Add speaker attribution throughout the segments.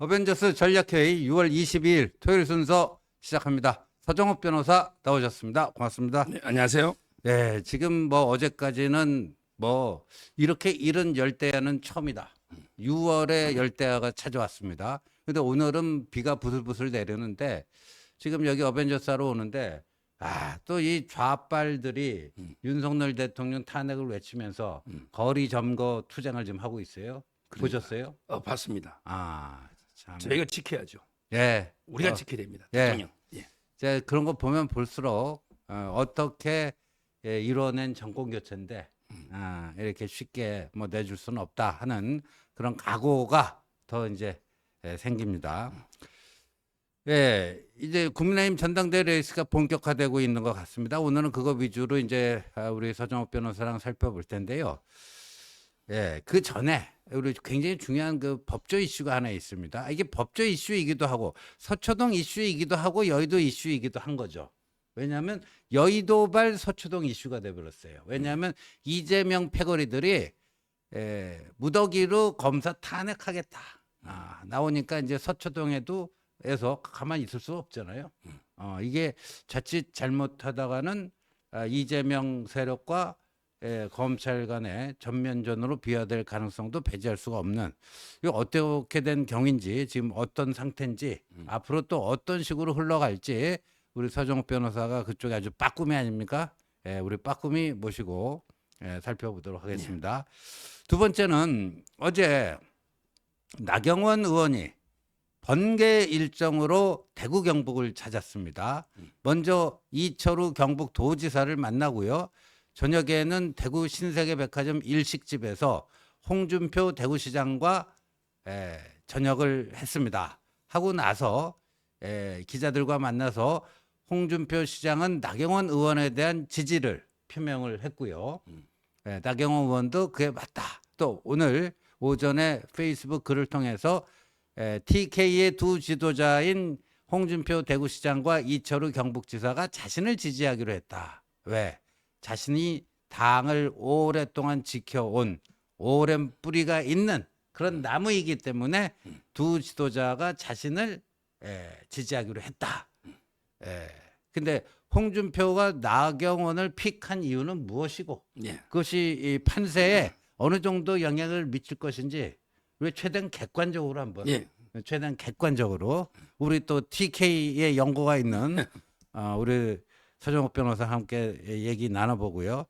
Speaker 1: 어벤져스 전략회의 6월 22일 토요일 순서 시작합니다. 서정욱 변호사 나오셨습니다. 고맙습니다.
Speaker 2: 네, 안녕하세요.
Speaker 1: 네, 지금 뭐 어제까지는 뭐 이렇게 이른 열대야는 처음이다. 6월에 열대야가 찾아왔습니다. 근데 오늘은 비가 부슬부슬 내리는데 지금 여기 어벤져스 하러 오는데 또 이 좌빨들이 윤석열 대통령 탄핵을 외치면서 거리 점거 투쟁을 지금 하고 있어요. 보셨어요?
Speaker 2: 봤습니다.
Speaker 1: 참.
Speaker 2: 저희가 지켜야죠.
Speaker 1: 예.
Speaker 2: 우리가 지켜야 됩니다.
Speaker 1: 예.
Speaker 2: 대통령. 예.
Speaker 1: 이제 그런 거 보면 볼수록 어떻게 이뤄낸 정권 교체인데 이렇게 쉽게 뭐 내줄 수는 없다 하는 그런 각오가 더 이제 생깁니다. 예, 이제 국민의힘 전당대회 레이스가 본격화되고 있는 것 같습니다. 오늘은 그거 위주로 이제 우리 서정욱 변호사랑 살펴볼 텐데요. 예, 그 전에 우리 굉장히 중요한 그 법조 이슈가 하나 있습니다. 이게 법조 이슈이기도 하고 서초동 이슈이기도 하고 여의도 이슈이기도 한 거죠. 왜냐하면 여의도발 서초동 이슈가 돼버렸어요. 왜냐하면 이재명 패거리들이 무더기로 검사 탄핵하겠다 나오니까 이제 서초동에서 가만히 있을 수 없잖아요. 이게 자칫 잘못하다가는 이재명 세력과 검찰 간의 전면전으로 비화될 가능성도 배제할 수가 없는, 이거 어떻게 된 경인지, 지금 어떤 상태인지, 앞으로 또 어떤 식으로 흘러갈지 우리 서정욱 변호사가 그쪽에 아주 빠꾸미 아닙니까? 우리 빠꾸미 모시고 살펴보도록 하겠습니다. 두 번째는 어제 나경원 의원이 번개 일정으로 대구 경북을 찾았습니다. 먼저 이철우 경북도지사를 만나고요. 저녁에는 대구 신세계백화점 일식집에서 홍준표 대구시장과 저녁을 했습니다. 하고 나서 기자들과 만나서 홍준표 시장은 나경원 의원에 대한 지지를 표명을 했고요. 나경원 의원도 그게 맞다. 또 오늘 오전에 페이스북 글을 통해서 TK의 두 지도자인 홍준표 대구시장과 이철우 경북지사가 자신을 지지하기로 했다. 왜? 자신이 당을 오랫동안 지켜온 오랜 뿌리가 있는 그런 나무이기 때문에 두 지도자가 자신을 지지하기로 했다. 근데 홍준표가 나경원을 픽한 이유는 무엇이고 그것이 이 판세에 어느 정도 영향을 미칠 것인지 우리 최대한 객관적으로 한번 최대한 객관적으로 우리 또 TK의 연고가 있는 우리 서정욱 변호사 함께 얘기 나눠보고요.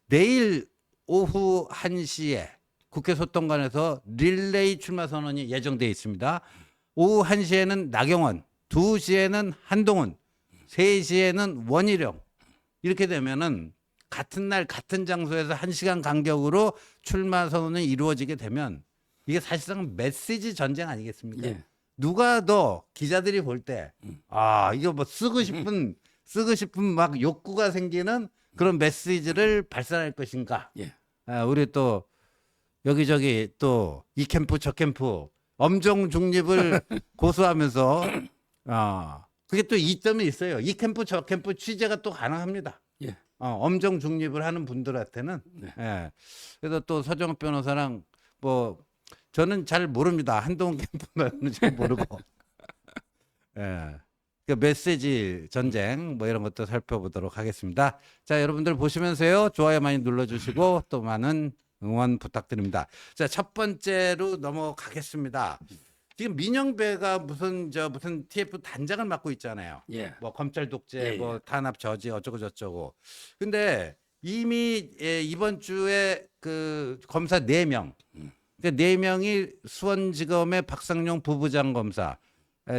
Speaker 1: 내일 오후 1시에 국회 소통관에서 릴레이 출마 선언이 예정되어 있습니다. 오후 1시에는 나경원, 2시에는 한동훈, 3시에는 원희룡. 이렇게 되면은 같은 날 같은 장소에서 1시간 간격으로 출마 선언이 이루어지게 되면 이게 사실상 메시지 전쟁 아니겠습니까? 누가 더 기자들이 볼 때 이거 뭐 쓰고 싶은 막 욕구가 생기는 그런 메시지를 발산할 것인가? 우리 또 여기저기 또 이 캠프 저 캠프 엄정 중립을 고수하면서 그게 또 이점이 있어요. 이 캠프 저 캠프 취재가 또 가능합니다. 엄정 중립을 하는 분들한테는. 그래서 또 서정욱 변호사랑 뭐 저는 잘 모릅니다. 한동훈 캠프는 잘 모르고. 그 메시지 전쟁 뭐 이런 것도 살펴보도록 하겠습니다. 자, 여러분들 보시면서요. 좋아요 많이 눌러주시고 또 많은 응원 부탁드립니다. 자, 첫 번째로 넘어가겠습니다. 지금 민영배가 무슨 TF 단장을 맡고 있잖아요. 뭐 검찰 독재, 뭐 탄압 저지 어쩌고 저쩌고. 근데 이미 이번 주에 그 검사 4명, 그 4명이 수원지검의 박상용 부부장 검사,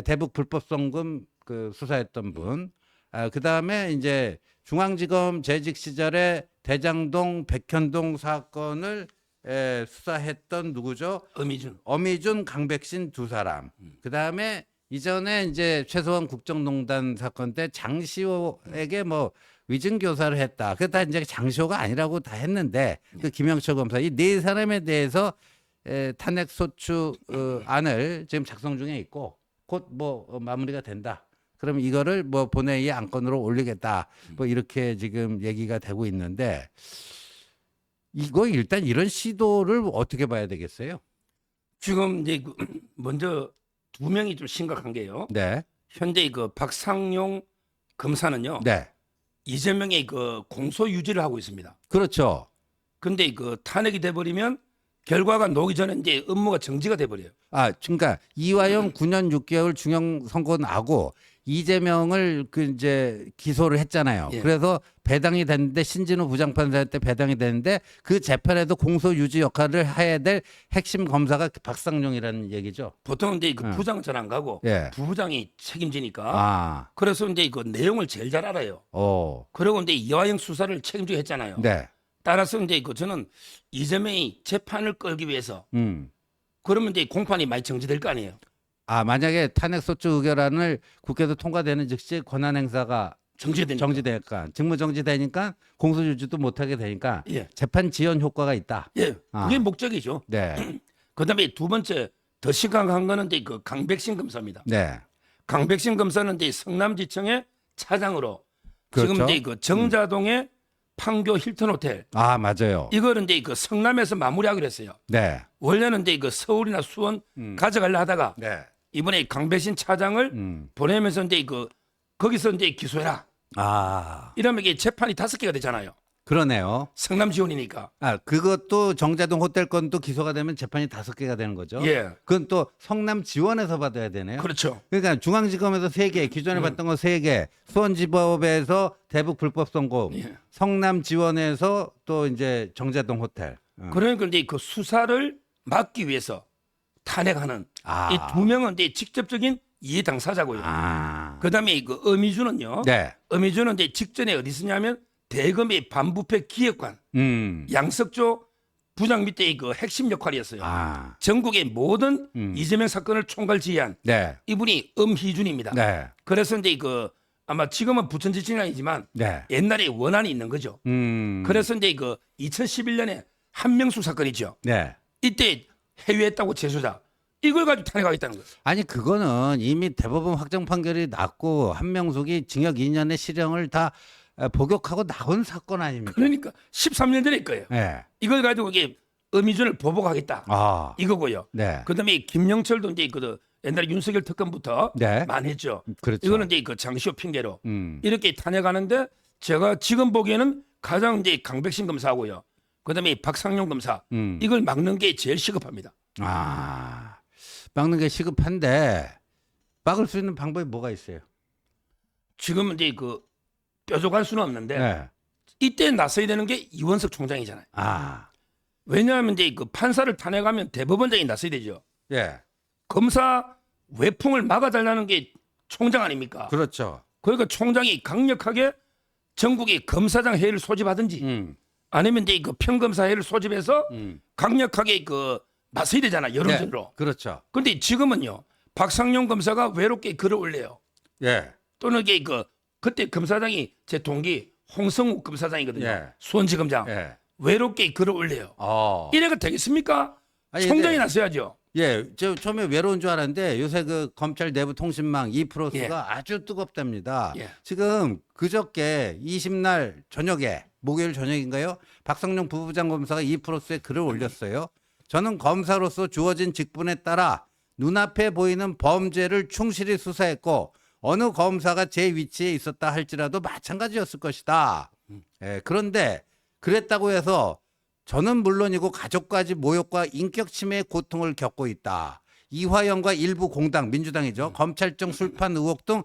Speaker 1: 대북 불법송금 그 수사했던 분, 그 다음에 이제 중앙지검 재직 시절에 대장동 백현동 사건을 수사했던 누구죠? 어미준, 강백신 두 사람. 그 다음에 이전에 이제 최소한 국정농단 사건 때 장시호에게 뭐 위증교사를 했다. 그게 다 이제 장시호가 아니라고 다 했는데 그 김영철 검사 이 4사람에 대해서 탄핵 소추 안을 지금 작성 중에 있고 곧 뭐 마무리가 된다. 그럼 이거를 뭐 본회의 안건으로 올리겠다. 뭐 이렇게 지금 얘기가 되고 있는데 이거 일단 이런 시도를 어떻게 봐야 되겠어요?
Speaker 2: 지금 이제 먼저 두 명이 좀 심각한 게요.
Speaker 1: 네.
Speaker 2: 현재 그 박상용 검사는요.
Speaker 1: 네.
Speaker 2: 이재명의 그 공소 유지를 하고 있습니다.
Speaker 1: 그렇죠.
Speaker 2: 근데 그 탄핵이 돼버리면 결과가 나오기 전에 이제 업무가 정지가 돼버려요.
Speaker 1: 아, 그러니까 이화영 9년 6개월 중형 선고 나고 이재명을 그 이제 기소를 했잖아요.
Speaker 2: 예.
Speaker 1: 그래서 배당이 됐는데 신진우 부장판사한테 배당이 됐는데 그 재판에도 공소 유지 역할을 해야 될 핵심 검사가 박상용이라는 얘기죠.
Speaker 2: 보통 이제 그
Speaker 1: 예.
Speaker 2: 부장은 잘 안 가고
Speaker 1: 예.
Speaker 2: 부부장이 책임지니까.
Speaker 1: 아,
Speaker 2: 그래서 이제 그 내용을 제일 잘 알아요.
Speaker 1: 오,
Speaker 2: 그리고 이제 이화영 수사를 책임지게 했잖아요.
Speaker 1: 네,
Speaker 2: 따라서 이제 그 저는 이재명이 재판을 끌기 위해서 그러면 이제 공판이 많이 정지될 거 아니에요.
Speaker 1: 아, 만약에 탄핵소추 의결안을 국회에서 통과되는 즉시 권한 행사가
Speaker 2: 정지되니까.
Speaker 1: 정지되니까 직무 정지되니까 공소 유지도 못하게 되니까
Speaker 2: 예.
Speaker 1: 재판 지연 효과가 있다.
Speaker 2: 예.
Speaker 1: 아.
Speaker 2: 그게 목적이죠.
Speaker 1: 네,
Speaker 2: 그다음에 두 번째 더 심각한 거는 이제 그 강백신 검사입니다.
Speaker 1: 네,
Speaker 2: 강백신 검사는 이제 성남지청의 차장으로
Speaker 1: 그렇죠.
Speaker 2: 지금 이제 그 정자동의 판교 힐튼 호텔
Speaker 1: 아, 맞아요.
Speaker 2: 이거를 이제 그 성남에서 마무리하기로 했어요.
Speaker 1: 네,
Speaker 2: 원래는 이제 그 서울이나 수원 가져가려 하다가
Speaker 1: 네,
Speaker 2: 이번에 강백신 차장을 보내면서 이제 그 거기서 이제 기소해라.
Speaker 1: 아,
Speaker 2: 이러면 이게 재판이 5개가 되잖아요.
Speaker 1: 그러네요.
Speaker 2: 성남 지원이니까.
Speaker 1: 아, 그것도 정자동 호텔 건도 기소가 되면 재판이 5개가 되는 거죠.
Speaker 2: 예.
Speaker 1: 그건 또 성남 지원에서 받아야 되네요.
Speaker 2: 그렇죠.
Speaker 1: 그러니까 중앙지검에서 3개, 기존에 받던 거 3개, 수원지법에서 대북 불법 선고,
Speaker 2: 예.
Speaker 1: 성남 지원에서 또 이제 정자동 호텔.
Speaker 2: 그러니까 이제 그 수사를 막기 위해서 탄핵하는
Speaker 1: 아.
Speaker 2: 이 두 명은 이제 직접적인 이해 당사자고요.
Speaker 1: 아.
Speaker 2: 그다음에 그 어미주는요.
Speaker 1: 네.
Speaker 2: 어미주는 이제 직전에 어디 있었냐면 대검의 반부패 기획관 양석조 부장 밑에 그 핵심 역할이었어요.
Speaker 1: 아.
Speaker 2: 전국의 모든 이재명 사건을 총괄 지휘한
Speaker 1: 네.
Speaker 2: 이분이 엄희준입니다.
Speaker 1: 네.
Speaker 2: 그래서 이제 그 아마 지금은 부천 지청이 아니지만
Speaker 1: 네.
Speaker 2: 옛날에 원한이 있는 거죠. 그래서 이제 그 2011년에 한명숙 사건이죠.
Speaker 1: 네.
Speaker 2: 이때 해외했다고 재수자 이걸 가지고 탄핵하겠다는 거예요.
Speaker 1: 아니 그거는 이미 대법원 확정 판결이 났고 한명숙이 징역 2년의 실형을 다 복역하고 나온 사건 아닙니까?
Speaker 2: 그러니까 13년 전일 거예요.
Speaker 1: 네.
Speaker 2: 이걸 가지고 이게 엄희준을 보복하겠다.
Speaker 1: 아.
Speaker 2: 이거고요.
Speaker 1: 네.
Speaker 2: 그다음에 김영철도 이제 그 옛날 윤석열 특검부터
Speaker 1: 네.
Speaker 2: 많이 했죠.
Speaker 1: 그렇죠.
Speaker 2: 이거는 이제 그 장시호 핑계로
Speaker 1: 음.
Speaker 2: 이렇게 탄핵하는데 제가 지금 보기에는 가장 이제 강백신 검사하고요. 그다음에 박상용 검사 이걸 막는 게 제일 시급합니다.
Speaker 1: 아. 막는 게 시급한데 막을 수 있는 방법이 뭐가 있어요?
Speaker 2: 지금 이제 그 뾰족할 수는 없는데
Speaker 1: 네.
Speaker 2: 이때 나서야 되는 게 이원석 총장이잖아요.
Speaker 1: 아.
Speaker 2: 왜냐하면 이제 그 판사를 탄핵하면 대법원장이 나서야 되죠.
Speaker 1: 예.
Speaker 2: 검사 외풍을 막아달라는 게 총장 아닙니까?
Speaker 1: 그렇죠.
Speaker 2: 그러니까 총장이 강력하게 전국의 검사장 회의를 소집하든지 아니면 이제 그 평검사회를 소집해서 강력하게 그 나서야 되잖아 여론전으로.
Speaker 1: 네. 그렇죠.
Speaker 2: 그런데 지금은요 박상용 검사가 외롭게 글을 올려요.
Speaker 1: 예.
Speaker 2: 또는 이게 그 그때 검사장이 제 동기 홍성욱 검사장이거든요.
Speaker 1: 예.
Speaker 2: 수원지검장
Speaker 1: 예.
Speaker 2: 외롭게 글을 올려요.
Speaker 1: 어.
Speaker 2: 이래가 되겠습니까?
Speaker 1: 아니,
Speaker 2: 총장이
Speaker 1: 근데-
Speaker 2: 나서야죠.
Speaker 1: 예, 저 처음에 외로운 줄 알았는데 요새 그 검찰 내부 통신망 이프로스가
Speaker 2: 예.
Speaker 1: 아주 뜨겁답니다.
Speaker 2: 예.
Speaker 1: 지금 그저께 20날 저녁에 목요일 저녁인가요? 박성룡 부부장 검사가 이프로스에 글을 올렸어요. 저는 검사로서 주어진 직분에 따라 눈앞에 보이는 범죄를 충실히 수사했고 어느 검사가 제 위치에 있었다 할지라도 마찬가지였을 것이다. 예, 그런데 그랬다고 해서 저는 물론이고 가족까지 모욕과 인격 침해의 고통을 겪고 있다. 이화영과 일부 공당, 민주당이죠. 검찰청 술판 의혹 등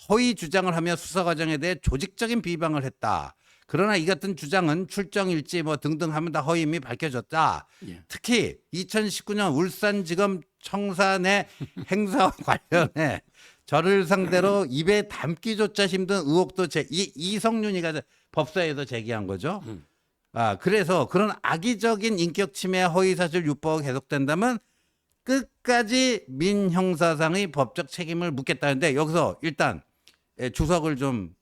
Speaker 1: 허위 주장을 하며 수사 과정에 대해 조직적인 비방을 했다. 그러나 이 같은 주장은 출정 일지 뭐 등등 하면 다 허위임이 밝혀졌다.
Speaker 2: 예.
Speaker 1: 특히 2019년 울산지검 청사 내 행사와 관련해 저를 상대로 입에 담기조차 힘든 의혹도 이성윤이가 법사에서 제기한 거죠. 아, 그래서 그런 악의적인 인격 침해 허위 사실 유포가 계속된다면 끝까지 민형사상의 법적 책임을 묻겠다는데 여기서 일단 주석을 좀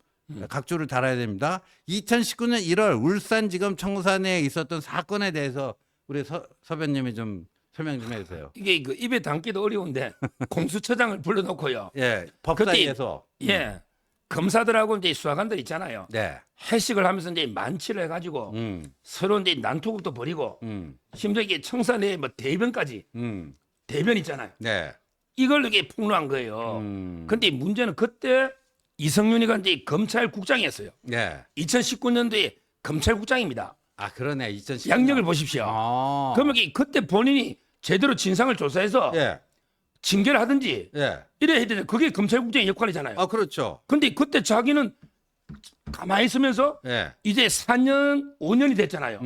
Speaker 1: 각주를 달아야 됩니다. 2019년 1월 울산지검 청사 내에 있었던 사건에 대해서 우리 서변님이 좀 설명 좀 해주세요.
Speaker 2: 이게 그 입에 담기도 어려운데 공수처장을 불러놓고요.
Speaker 1: 예, 법사위에서
Speaker 2: 예, 검사들하고 이제 수사관들 있잖아요.
Speaker 1: 네,
Speaker 2: 회식을 하면서 이제 만취를 해가지고 서로 이제 난투극도 벌이고 심지어 이게 청사 내에 뭐 대변까지 대변 있잖아요.
Speaker 1: 네,
Speaker 2: 이걸 이게 폭로한 거예요. 근데 문제는 그때 이성윤이가 이제 검찰국장이었어요.
Speaker 1: 예.
Speaker 2: 2019년도에 검찰국장입니다.
Speaker 1: 아 그러네. 2010.
Speaker 2: 양력을 보십시오.
Speaker 1: 아.
Speaker 2: 그러면 그때 본인이 제대로 진상을 조사해서
Speaker 1: 예.
Speaker 2: 징계를 하든지
Speaker 1: 예.
Speaker 2: 이래야 해야 되는데 그게 검찰국장의 역할이잖아요.
Speaker 1: 아 그렇죠.
Speaker 2: 근데 그때 자기는 가만히 있으면서
Speaker 1: 예.
Speaker 2: 이제 4년, 5년이 됐잖아요.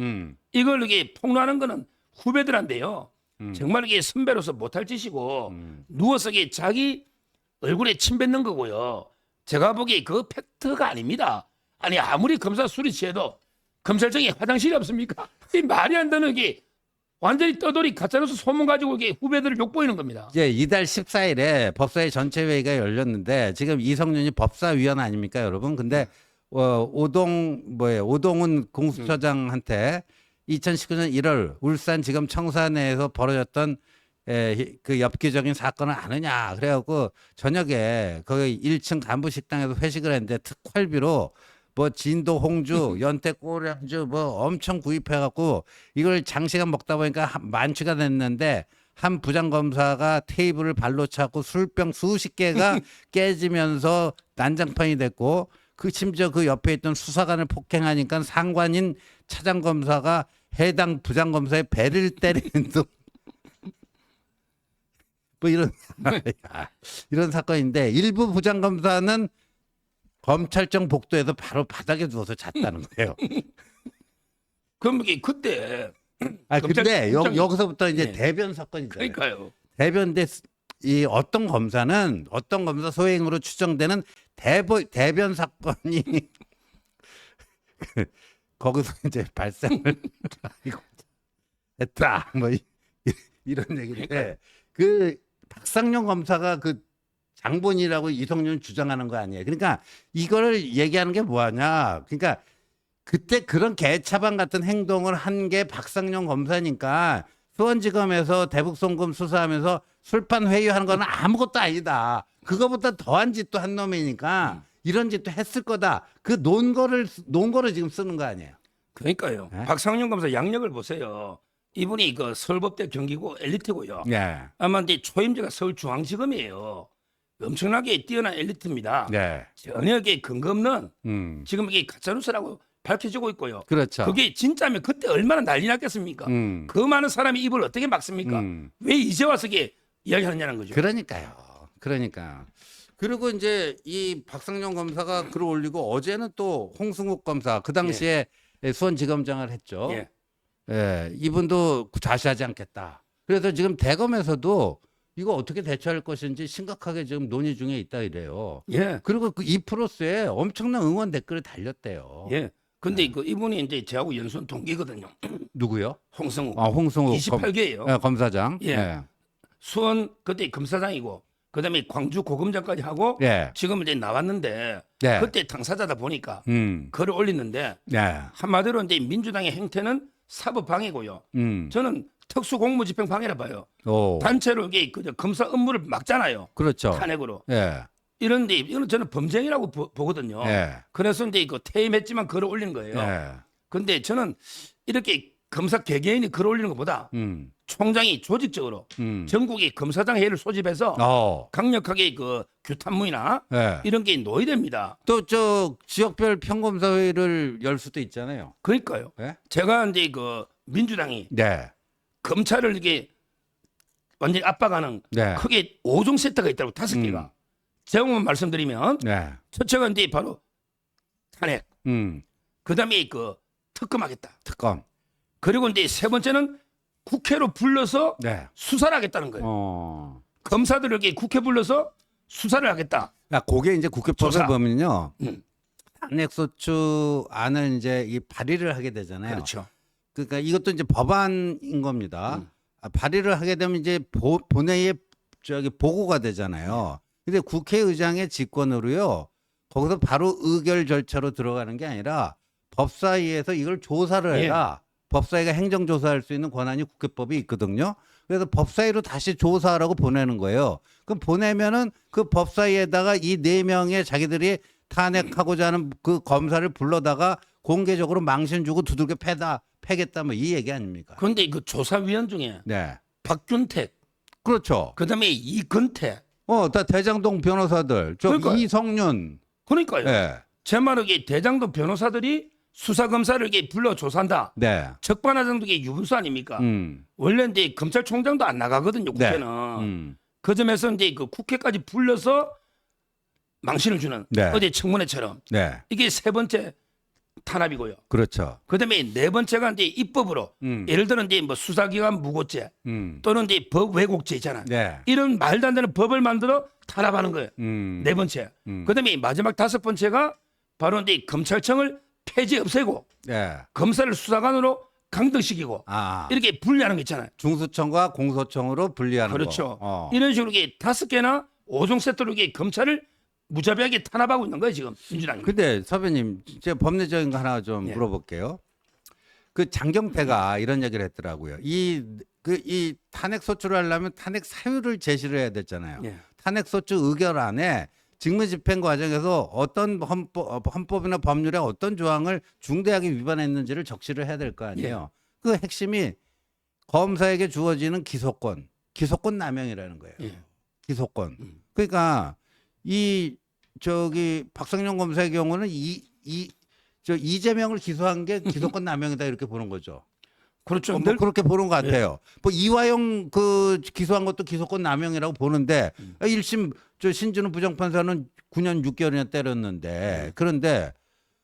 Speaker 2: 이걸 이게 폭로하는 거는 후배들한테요. 정말 이게 선배로서 못할 짓이고 누워서 이게 자기 얼굴에 침 뱉는 거고요. 제가 보기에 그 팩트가 아닙니다. 아니 아무리 검사 술이 취해도 검찰청에 화장실이 없습니까? 이 말이 안 되는 게 완전히 떠돌이 가짜로서 소문 가지고 이게 후배들을 욕보이는 겁니다.
Speaker 1: 이제 이달 14일에 법사위 전체 회의가 열렸는데 지금 이성윤이 법사위원 아닙니까, 여러분? 근데 오동훈 공수처장한테 2019년 1월 울산지검 청사내에서 벌어졌던 그 엽기적인 사건을 아느냐 그래갖고 저녁에 거기 1층 간부 식당에서 회식을 했는데 특활비로 뭐 진도 홍주, 연태 꼬량주 뭐 엄청 구입해갖고 이걸 장시간 먹다 보니까 만취가 됐는데 한 부장검사가 테이블을 발로 차고 술병 수십 개가 깨지면서 난장판이 됐고 그 심지어 그 옆에 있던 수사관을 폭행하니까 상관인 차장검사가 해당 부장검사의 배를 때리는 등 뭐 이런 사건인데 일부 부장검사는 검찰청 복도에서 바로 바닥에 누워서 잤다는 거예요.
Speaker 2: 그럼 이게 그때
Speaker 1: 아 근데
Speaker 2: 검찰국장이-
Speaker 1: 여기서부터 이제
Speaker 2: 네.
Speaker 1: 대변 사건이잖아요.
Speaker 2: 그러니까요.
Speaker 1: 대변대 이 어떤 검사 소행으로 추정되는 대변 사건이 거기서 이제 발생을 이거 했다 뭐 이런 얘기인데 그 박상용 검사가 그 장본이라고 이성윤 주장하는 거 아니에요. 그러니까 이거를 얘기하는 게 뭐하냐. 그러니까 그때 그런 개차반 같은 행동을 한 게 박상용 검사니까 수원지검에서 대북송금 수사하면서 술판 회유하는 거는 아무것도 아니다. 그거보다 더한 짓도 한 놈이니까 이런 짓도 했을 거다. 그 논 거를 지금 쓰는 거 아니에요.
Speaker 2: 그러니까요.
Speaker 1: 네?
Speaker 2: 박상용 검사 양력을 보세요. 이분이 그 서울법대 경기고 엘리트고요.
Speaker 1: 예.
Speaker 2: 아마 이제 초임제가 서울중앙지검이에요. 엄청나게 뛰어난 엘리트입니다.
Speaker 1: 네.
Speaker 2: 전혀 이게 근거 없는 지금 이게 가짜뉴스라고 밝혀지고 있고요.
Speaker 1: 그렇죠.
Speaker 2: 그게 진짜면 그때 얼마나 난리 났겠습니까?
Speaker 1: 음.
Speaker 2: 그 많은 사람이 입을 어떻게 막습니까?
Speaker 1: 음.
Speaker 2: 왜 이제 와서 이게 이야기하느냐는 거죠.
Speaker 1: 그러니까요. 그러니까. 그리고 이제 이 박상용 검사가 글을 올리고 어제는 또 홍승욱 검사 그 당시에 수원지검장을 했죠.
Speaker 2: 예.
Speaker 1: 예, 이분도 자시하지 않겠다. 그래서 지금 대검에서도 이거 어떻게 대처할 것인지 심각하게 지금 논의 중에 있다 이래요.
Speaker 2: 예.
Speaker 1: 그리고 그 이 프로스에 엄청난 응원 댓글이 달렸대요.
Speaker 2: 예. 근데 그 이분이 이제 저하고 연수원 동기거든요.
Speaker 1: 누구요?
Speaker 2: 홍성우.
Speaker 1: 아, 홍승욱
Speaker 2: 28개예요.
Speaker 1: 검사장.
Speaker 2: 예. 수원 그때 검사장이고 그다음에 광주 고검장까지 하고
Speaker 1: 예.
Speaker 2: 지금 이제 나왔는데
Speaker 1: 네.
Speaker 2: 그때 당사자다 보니까
Speaker 1: 음.
Speaker 2: 글을 올리는데
Speaker 1: 네.
Speaker 2: 한마디로 이제 민주당의 행태는 사법 방해고요. 저는 특수 공무집행 방해라 봐요.
Speaker 1: 오.
Speaker 2: 단체로 이게 그저 검사 업무를 막잖아요.
Speaker 1: 그렇죠.
Speaker 2: 탄핵으로.
Speaker 1: 예.
Speaker 2: 이런데 이거는 저는 범죄행위라고 보거든요.
Speaker 1: 예.
Speaker 2: 그래서 이제 이거 퇴임했지만 글을 올린 거예요.
Speaker 1: 예.
Speaker 2: 근데 저는 이렇게 검사 개개인이 글 올리는 것보다 총장이 조직적으로 전국의 검사장 회의를 소집해서 강력하게 그 규탄문이나
Speaker 1: 예.
Speaker 2: 이런 게 놓여야 됩니다.
Speaker 1: 또 저 지역별 평검사회를 열 수도 있잖아요.
Speaker 2: 그러니까요.
Speaker 1: 예?
Speaker 2: 제가 이제 그 민주당이
Speaker 1: 네.
Speaker 2: 검찰을 이게 완전히 압박하는
Speaker 1: 네.
Speaker 2: 크게 5종 세트가 있다고 5개가. 제목만 말씀드리면
Speaker 1: 네.
Speaker 2: 첫째가 이제 바로 탄핵.
Speaker 1: 음.
Speaker 2: 그다음에 그 특검하겠다.
Speaker 1: 특검.
Speaker 2: 그리고 이제 세 번째는 국회로 불러서
Speaker 1: 네.
Speaker 2: 수사를 하겠다는 거예요. 검사들에게 국회 불러서 수사를 하겠다.
Speaker 1: 야, 그게 이제 국회법에
Speaker 2: 조사.
Speaker 1: 보면요. 탄핵소추 안을 이제 이 발의를 하게 되잖아요.
Speaker 2: 그렇죠.
Speaker 1: 그러니까 이것도 이제 법안인 겁니다. 발의를 하게 되면 이제 본회의에 보고가 되잖아요. 근데 국회의장의 직권으로요. 거기서 바로 의결 절차로 들어가는 게 아니라 법사위에서 이걸 조사를 해라. 법사위가 행정조사할 수 있는 권한이 국회법이 있거든요. 그래서 법사위로 다시 조사하라고 보내는 거예요. 그럼 보내면은 그 법사위에다가 이 4명의 자기들이 탄핵하고자 하는 그 검사를 불러다가 공개적으로 망신 주고 두들겨 패겠다 뭐 이 얘기 아닙니까?
Speaker 2: 그런데 그 조사위원 중에
Speaker 1: 네.
Speaker 2: 박균택
Speaker 1: 그렇죠.
Speaker 2: 그다음에 이근태.
Speaker 1: 다 대장동 변호사들,
Speaker 2: 그러니까요.
Speaker 1: 이성윤.
Speaker 2: 그러니까요.
Speaker 1: 예.
Speaker 2: 제 말은 이게 대장동 변호사들이 수사 검사를 이렇게 불러 조사한다.
Speaker 1: 네.
Speaker 2: 적반하장도 이게 유분수 아닙니까?
Speaker 1: 음.
Speaker 2: 원래 이제 검찰총장도 안 나가거든요.
Speaker 1: 네.
Speaker 2: 국회는.
Speaker 1: 음.
Speaker 2: 그 점에서 이제 그 국회까지 불러서 망신을 주는
Speaker 1: 네.
Speaker 2: 어제 청문회처럼
Speaker 1: 네.
Speaker 2: 이게 세 번째 탄압이고요.
Speaker 1: 그렇죠.
Speaker 2: 그다음에 네 번째가 이제 입법으로 예를 들어 이제 뭐 수사기관 무고죄
Speaker 1: 음.
Speaker 2: 또는 이제 법 왜곡죄 있잖아.
Speaker 1: 네.
Speaker 2: 이런 말도 안 되는 법을 만들어 탄압하는 거예요. 네 번째. 그다음에 마지막 다섯 번째가 바로 이제 검찰청을 폐지 없애고
Speaker 1: 네.
Speaker 2: 검사를 수사관으로 강등시키고
Speaker 1: 아.
Speaker 2: 이렇게 분리하는 거 있잖아요.
Speaker 1: 중수청과 공소청으로 분리하는
Speaker 2: 그렇죠.
Speaker 1: 거.
Speaker 2: 이런 식으로 이게 다섯 개나 5종 세트로 이게 검찰을 무자비하게 탄압하고 있는 거예요 지금 민주당이.
Speaker 1: 근데 선배님, 제가 법리적인 거 하나 좀
Speaker 2: 예.
Speaker 1: 물어볼게요. 그 장경태가 이런 얘기를 했더라고요. 이 탄핵 소추를 하려면 탄핵 사유를 제시를 해야 됐잖아요.
Speaker 2: 예.
Speaker 1: 탄핵 소추 의결안에 직무집행 과정에서 어떤 헌법이나 법률의 어떤 조항을 중대하게 위반했는지를 적시를 해야 될 거 아니에요. 그 핵심이 검사에게 주어지는 기소권 남용이라는 거예요.
Speaker 2: 예.
Speaker 1: 기소권. 그러니까 박성룡 검사의 경우는 이재명을 기소한 게 기소권 남용이다 이렇게 보는 거죠.
Speaker 2: 그렇죠.
Speaker 1: 뭐 그렇게 보는 것 같아요. 뭐 이화영 그 기소한 것도 기소권 남용이라고 보는데 1심 신준우 부장판사는 9년 6개월이나 때렸는데 그런데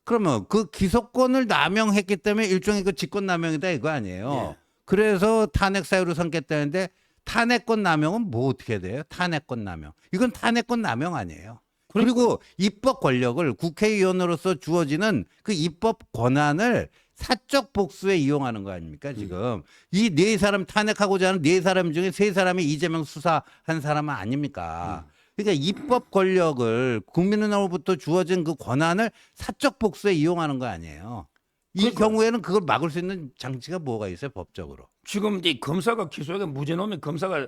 Speaker 1: 그러면 그 기소권을 남용했기 때문에 일종의 그 직권 남용이다 이거 아니에요.
Speaker 2: 예.
Speaker 1: 그래서 탄핵 사유로 삼겠다는데 탄핵권 남용은 뭐 어떻게 돼요? 탄핵권 남용. 이건 탄핵권 남용 아니에요. 그리고 입법 권력을 국회의원으로서 주어지는 그 입법 권한을 사적 복수에 이용하는 거 아닙니까 지금. 이 네 사람 탄핵하고자 하는 네 사람 중에 세 사람이 이재명 수사한 사람은 아닙니까. 그러니까 입법 권력을 국민으로부터 주어진 그 권한을 사적 복수에 이용하는 거 아니에요. 이
Speaker 2: 그러니까요.
Speaker 1: 경우에는 그걸 막을 수 있는 장치가 뭐가 있어요 법적으로.
Speaker 2: 지금 이제 검사가 기소하게 무죄 나오면 검사가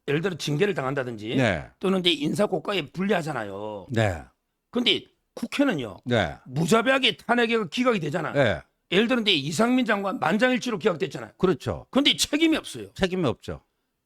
Speaker 2: 예를 들어 징계를 당한다든지
Speaker 1: 네.
Speaker 2: 또는 이제 인사고과에 불리하잖아요.
Speaker 1: 네.
Speaker 2: 근데 국회는요
Speaker 1: 네.
Speaker 2: 무자비하게 탄핵이 기각이 되잖아.
Speaker 1: 네.
Speaker 2: 예를 들어 이제 이상민 장관 만장일치로 기각됐잖아요.
Speaker 1: 그렇죠.
Speaker 2: 근데 책임이 없어요.
Speaker 1: 책임이 없죠.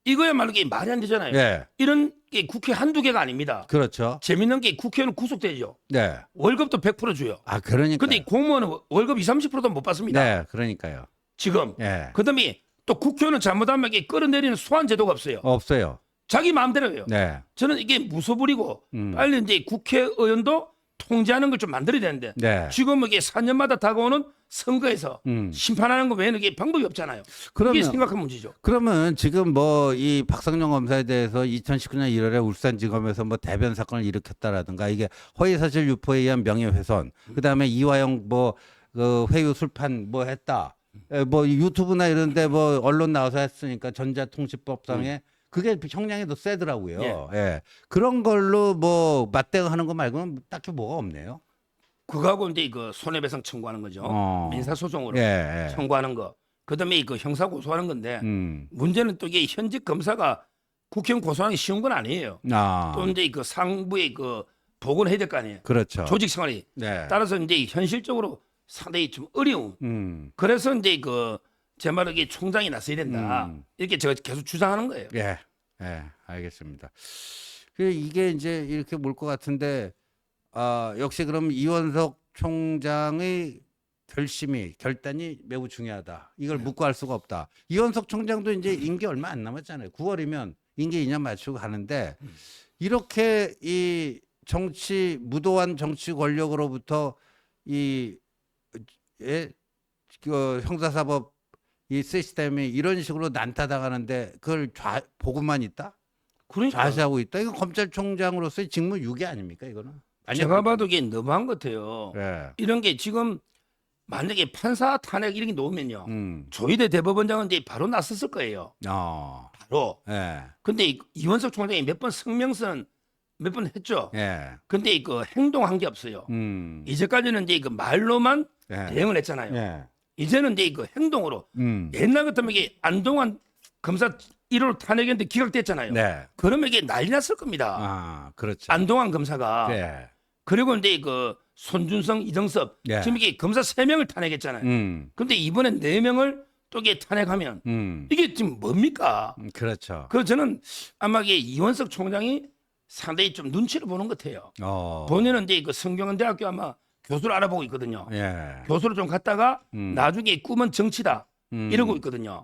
Speaker 2: 이거야말로 이게 말이 안 되잖아요.
Speaker 1: 네.
Speaker 2: 이런 게 국회 한두 개가 아닙니다.
Speaker 1: 그렇죠.
Speaker 2: 재밌는 게 국회의원은 구속되죠.
Speaker 1: 네.
Speaker 2: 월급도 100% 줘요.
Speaker 1: 아, 그러니까.
Speaker 2: 근데 공무원은 월급 20, 30%도 못 받습니다.
Speaker 1: 네, 그러니까요.
Speaker 2: 지금.
Speaker 1: 예.
Speaker 2: 그다음에 또 국회의원은 잘못하면 이게 끌어내리는 소환 제도가 없어요.
Speaker 1: 없어요.
Speaker 2: 자기 마음대로예요.
Speaker 1: 네.
Speaker 2: 저는 이게 무소불이고 빨리 이제 국회의원도 통제하는 걸 좀 만들어야 되는데
Speaker 1: 네.
Speaker 2: 지금 이게 4년마다 다가오는 선거에서 심판하는 거 외에는 이게 방법이 없잖아요.
Speaker 1: 그러면-
Speaker 2: 이게 심각한 문제죠.
Speaker 1: 그러면 지금 뭐 이 박성룡 검사에 대해서 2019년 1월에 울산지검에서 뭐 대변 사건을 일으켰다라든가 이게 허위사실 유포에 의한 명예훼손, 그다음에 이화영 뭐 그 회유 술판 뭐 했다. 뭐 유튜브나 이런데 뭐 언론 나와서 했으니까 전자통신법상에 그게 형량이 더 세더라고요. 예. 그런 걸로 뭐 맞대응하는 거 말고는 딱히 뭐가 없네요.
Speaker 2: 그거하고 이제 그 손해배상 청구하는 거죠. 민사소송으로
Speaker 1: 예. 예.
Speaker 2: 청구하는 거. 그다음에 그 형사 고소하는 건데 문제는 또 이게 현직 검사가 국회의원 고소하는 게 쉬운 건 아니에요.
Speaker 1: 아.
Speaker 2: 또 이제 그 상부의 그 보고를 해야 될 거 아니에요.
Speaker 1: 그렇죠.
Speaker 2: 조직 생활이.
Speaker 1: 네.
Speaker 2: 따라서 이제 현실적으로 상당히 좀 어려운. 그래서 이제 그 제 말은 이게 총장이 나서야 된다. 이렇게 제가 계속 주장하는 거예요.
Speaker 1: 예, 예, 알겠습니다. 이게 이제 이렇게 몰 것 같은데, 역시 그럼 이원석 총장의 결단이 매우 중요하다. 이걸 묻고 할 수가 없다. 이원석 총장도 이제 임기 얼마 안 남았잖아요. 9월이면 임기 2년 맞추고 가는데, 이렇게 이 무도한 정치 권력으로부터 그 형사사법 이 시스템이 이런 식으로 난타당하는데 그걸 보고만 있다?
Speaker 2: 그러니까
Speaker 1: 좌시하고 있다? 이거 검찰총장으로서의 직무 유기 아닙니까 이거는?
Speaker 2: 제가 봐도 이게 너무한 것 같아요.
Speaker 1: 예.
Speaker 2: 이런 게 지금 만약에 판사 탄핵 이런 게 놓으면요.
Speaker 1: 음.
Speaker 2: 조희대 대법원장은 이제 바로 나섰을 거예요. 바로.
Speaker 1: 예.
Speaker 2: 근데 이원석 총장이 몇 번 성명서는 몇 번 했죠.
Speaker 1: 예.
Speaker 2: 근데 그 행동한 게 없어요.
Speaker 1: 음.
Speaker 2: 이제까지는 이제 그 말로만
Speaker 1: 예.
Speaker 2: 대응을 했잖아요.
Speaker 1: 예.
Speaker 2: 이제는 이제 그 행동으로 옛날 같으면 이게 안동환 검사 1호 탄핵했는데 기각됐잖아요.
Speaker 1: 네.
Speaker 2: 그러면 이게 난리 났을 겁니다.
Speaker 1: 아, 그렇죠.
Speaker 2: 안동환 검사가.
Speaker 1: 예.
Speaker 2: 그리고 이제 그 손준성, 이정섭
Speaker 1: 예.
Speaker 2: 지금 이게 검사 3명을 탄핵했잖아요. 근데 이번엔 4명을 또 이게 탄핵하면 이게 지금 뭡니까?
Speaker 1: 그렇죠.
Speaker 2: 그 저는 아마 이게 이원석 총장이 상당히 좀 눈치를 보는 것 같아요. 본인은 이제 그 성균관대학교 아마 교수를 알아보고 있거든요.
Speaker 1: 예.
Speaker 2: 교수를 좀 갔다가 나중에 꿈은 정치다 이러고 있거든요.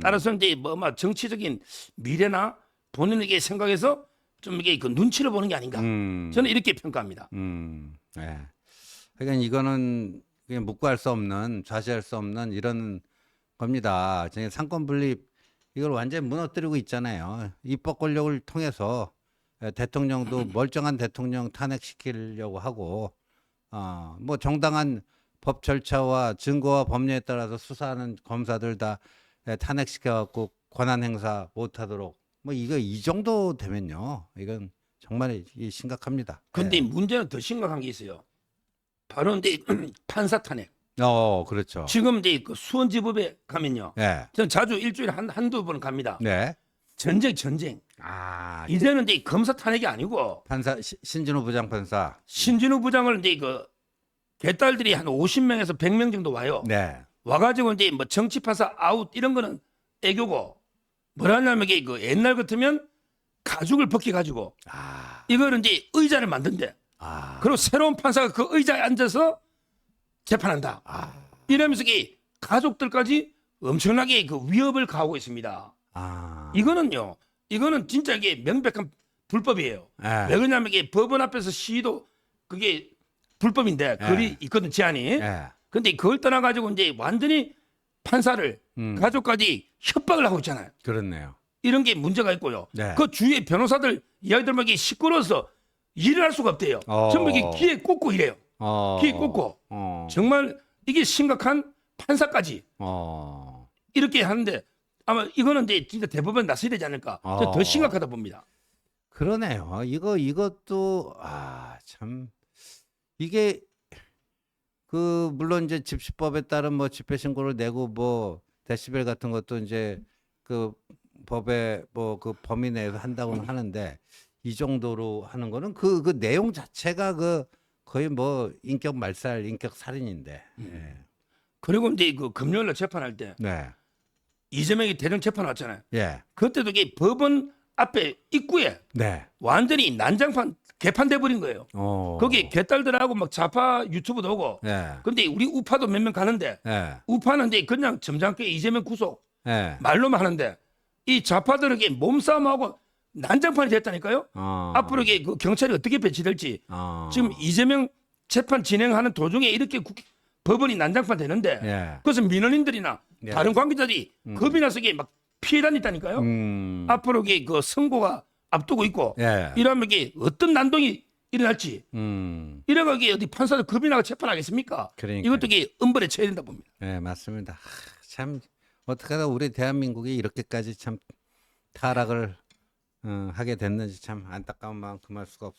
Speaker 2: 따라서 이제 뭐 아마 정치적인 미래나 본인에게 생각해서 좀 이게 그 눈치를 보는 게 아닌가. 저는 이렇게 평가합니다.
Speaker 1: 예. 그러니까 이거는 그냥 묵고할 수 없는, 좌시할 수 없는 이런 겁니다. 지금 상권 분립 이걸 완전히 무너뜨리고 있잖아요. 입법 권력을 통해서 대통령도 멀쩡한 대통령 탄핵시키려고 하고, 뭐 정당한 법 절차와 증거와 법률에 따라서 수사하는 검사들 다 탄핵시켜갖고 권한 행사 못하도록, 뭐 이거 이 정도 되면요, 이건 정말 심각합니다.
Speaker 2: 근데 문제는 더 심각한 게 있어요. 바로 이제 판사 탄핵.
Speaker 1: 그렇죠.
Speaker 2: 지금 이제 그 수원지법에 가면요.
Speaker 1: 네.
Speaker 2: 저는 자주 일주일에 한두 번 갑니다.
Speaker 1: 네.
Speaker 2: 전쟁. 이제는 이제 검사 탄핵이 아니고
Speaker 1: 판사 신진호 부장판사.
Speaker 2: 신진우 부장을 이제 그 개딸들이 한 50명에서 100명 정도 와요.
Speaker 1: 네.
Speaker 2: 와가지고 이제 뭐 정치 판사 아웃 이런 거는 애교고 뭐라냐면 이게 그 옛날 같으면 가죽을 벗겨가지고 이거를 이제 의자를 만든대. 그리고 새로운 판사가 그 의자에 앉아서 재판한다. 이러면서 이 가족들까지 엄청나게 그 위협을 가하고 있습니다. 이거는 진짜 이게 명백한 불법이에요. 왜 그러냐면 이게 법원 앞에서 시위도 그게 불법인데 그리 있거든 제한이. 근데 그걸 떠나 가지고 이제 완전히 판사를 가족까지 협박을 하고 있잖아요.
Speaker 1: 그렇네요.
Speaker 2: 이런 게 문제가 있고요.
Speaker 1: 네.
Speaker 2: 그 주위에 변호사들 이야기 들으면 이게 시끄러워서 일을 할 수가 없대요. 전부 이게 귀에 꽂고 이래요. 귀에 꽂고. 정말 이게 심각한 판사까지 이렇게 하는데 아마 이거는 이제 진짜 대법원 나서야 되지 않을까. 저는 더 심각하다 봅니다.
Speaker 1: 그러네요. 이것도 참 이게 그 물론 이제 집시법에 따른 뭐 집회 신고를 내고 뭐 데시벨 같은 것도 이제 그 법에 뭐 그 범위 내에서 한다고는 하는데 이 정도로 하는 거는 그 내용 자체가 그 거의 뭐 인격 말살, 인격 살인인데. 예.
Speaker 2: 그리고 이제 그 금요일날 재판할 때
Speaker 1: 네.
Speaker 2: 이재명이 대령 재판 왔잖아요.
Speaker 1: 예.
Speaker 2: 그때도 이게 법원 앞에 입구에
Speaker 1: 네.
Speaker 2: 완전히 난장판 개판돼 버린 거예요. 거기 개딸들하고 막 좌파 유튜브도 오고.
Speaker 1: 예.
Speaker 2: 근데 우리 우파도 몇 명 가는데
Speaker 1: 예.
Speaker 2: 우파는 이제 그냥 점잖게 이재명 구속
Speaker 1: 예.
Speaker 2: 말로만 하는데 이 좌파들에게 몸싸움하고 난장판이 됐다니까요. 앞으로 이게 그 경찰이 어떻게 배치될지 지금 이재명 재판 진행하는 도중에 이렇게 법원이 난장판 되는데
Speaker 1: 예.
Speaker 2: 그것은 민원인들이나
Speaker 1: 예.
Speaker 2: 다른 관계자들이 겁이 나서 이게 막 피해 다니다니까요. 앞으로 이게 그 선고가 앞두고 있고
Speaker 1: 예.
Speaker 2: 이러면 이게 어떤 난동이 일어날지 이래가 이게 어디 판사들 겁이 나고 재판하겠습니까?
Speaker 1: 그러니까요.
Speaker 2: 이것도 이게 엄벌에 쳐야 된다 봅니다.
Speaker 1: 네, 맞습니다. 참 어떻게 하다 우리 대한민국이 이렇게까지 참 타락을 하게 됐는지 참 안타까운 마음 금할 수가 없습니다.